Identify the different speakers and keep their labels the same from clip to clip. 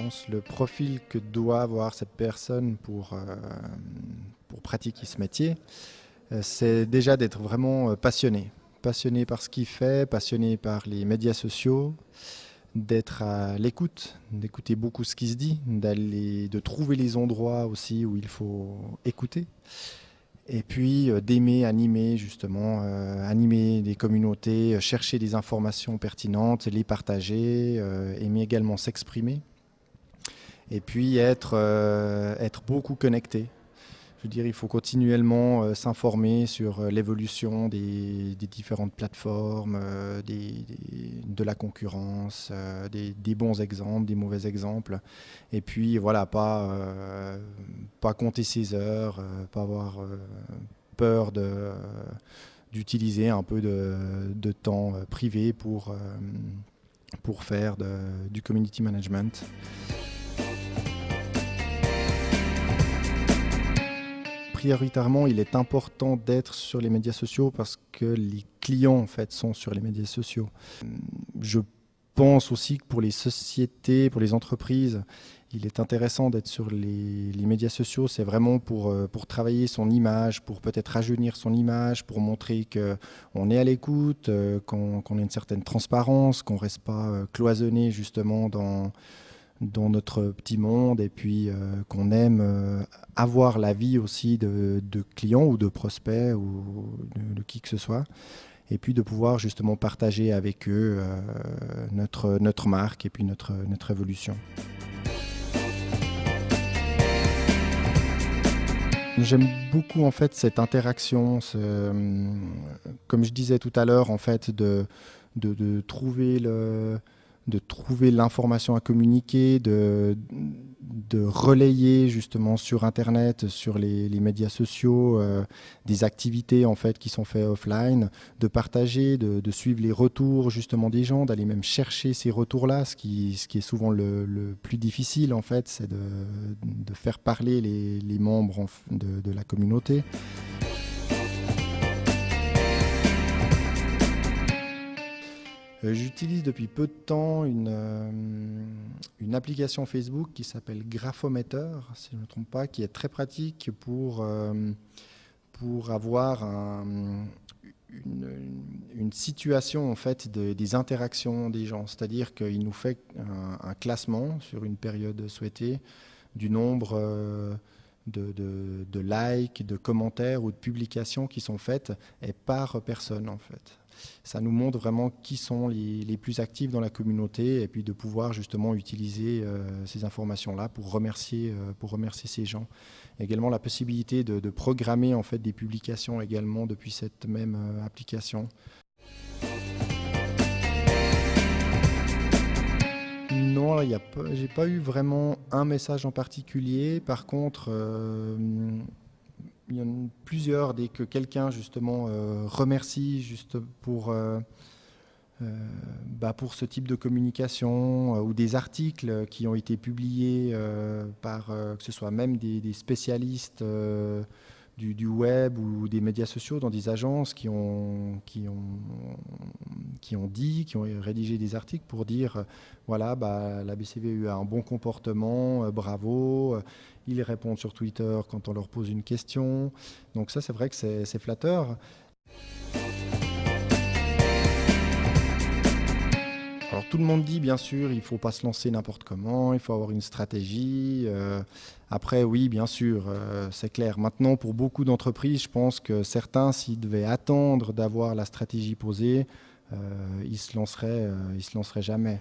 Speaker 1: pense, le profil que doit avoir cette personne pour pratiquer ce métier, c'est déjà d'être vraiment passionné. Passionné par ce qu'il fait, passionné par les médias sociaux, d'être à l'écoute, d'écouter beaucoup ce qui se dit, de trouver les endroits aussi où il faut écouter. Et puis d'aimer animer justement, animer des communautés, chercher des informations pertinentes, les partager, aimer également s'exprimer. Et puis être beaucoup connecté. Je veux dire, il faut continuellement s'informer sur l'évolution des différentes plateformes, de la concurrence, des bons exemples, des mauvais exemples. Et puis, voilà, pas compter ses heures, pas avoir peur d'utiliser un peu de temps privé pour faire du community management. Prioritairement, il est important d'être sur les médias sociaux parce que les clients en fait sont sur les médias sociaux. Je pense aussi que pour les sociétés, pour les entreprises, il est intéressant d'être sur les médias sociaux. C'est vraiment pour travailler son image, pour peut-être rajeunir son image, pour montrer qu'on est à l'écoute, qu'on a une certaine transparence, qu'on ne reste pas cloisonné justement dans notre petit monde et puis qu'on aime avoir l'avis aussi de clients ou de prospects ou de qui que ce soit. Et puis de pouvoir justement partager avec eux notre marque et puis notre évolution. J'aime beaucoup en fait cette interaction, comme je disais tout à l'heure, en fait, de trouver l'information à communiquer, de relayer justement sur Internet, sur les médias sociaux, des activités en fait qui sont faites offline, de partager, de suivre les retours justement des gens, d'aller même chercher ces retours-là. Ce qui est souvent le plus difficile en fait, c'est de faire parler les membres de la communauté. J'utilise depuis peu de temps une application Facebook qui s'appelle Graphometer, si je ne me trompe pas, qui est très pratique pour avoir une situation en fait des interactions des gens. C'est-à-dire qu'il nous fait un classement sur une période souhaitée du nombre de likes, de commentaires ou de publications qui sont faites et par personne en fait. Ça nous montre vraiment qui sont les plus actifs dans la communauté et puis de pouvoir justement utiliser ces informations-là pour remercier ces gens. Également la possibilité de programmer en fait des publications également depuis cette même application. Non, j'ai pas eu vraiment un message en particulier. Par contre, il y en a plusieurs dès que quelqu'un justement remercie juste pour ce type de communication ou des articles qui ont été publiés par que ce soit même des spécialistes du web ou des médias sociaux dans des agences qui ont rédigé des articles pour dire voilà, la BCV a un bon comportement, bravo. Ils répondent sur Twitter quand on leur pose une question. Donc ça, c'est vrai que c'est flatteur. Alors tout le monde dit bien sûr, il ne faut pas se lancer n'importe comment, il faut avoir une stratégie. Après oui, bien sûr, c'est clair. Maintenant, pour beaucoup d'entreprises, je pense que certains, s'ils devaient attendre d'avoir la stratégie posée, ils se lanceraient jamais.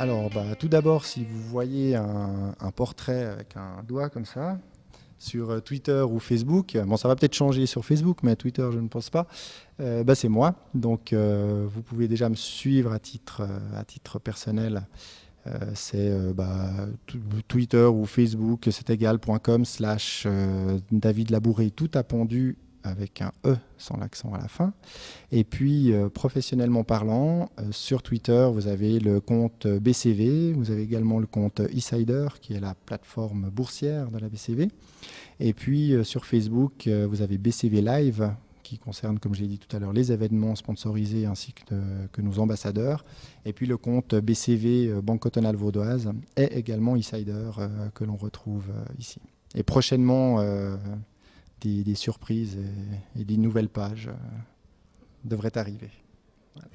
Speaker 1: Alors tout d'abord, si vous voyez un portrait avec un doigt comme ça, sur Twitter ou Facebook. Bon, ça va peut-être changer sur Facebook, mais Twitter, je ne pense pas. C'est moi. Donc, vous pouvez déjà me suivre à titre personnel. C'est Twitter ou Facebook, c'est égal.com/David Labouré, tout appendu avec un E sans l'accent à la fin. Et puis, professionnellement parlant, sur Twitter, vous avez le compte BCV, vous avez également le compte eSider, qui est la plateforme boursière de la BCV. Et puis, sur Facebook, vous avez BCV Live, qui concerne, comme je l'ai dit tout à l'heure, les événements sponsorisés ainsi que nos ambassadeurs. Et puis le compte BCV, Banque Cantonale Vaudoise, est également Insider que l'on retrouve ici. Et prochainement, des surprises et des nouvelles pages devraient arriver. Voilà.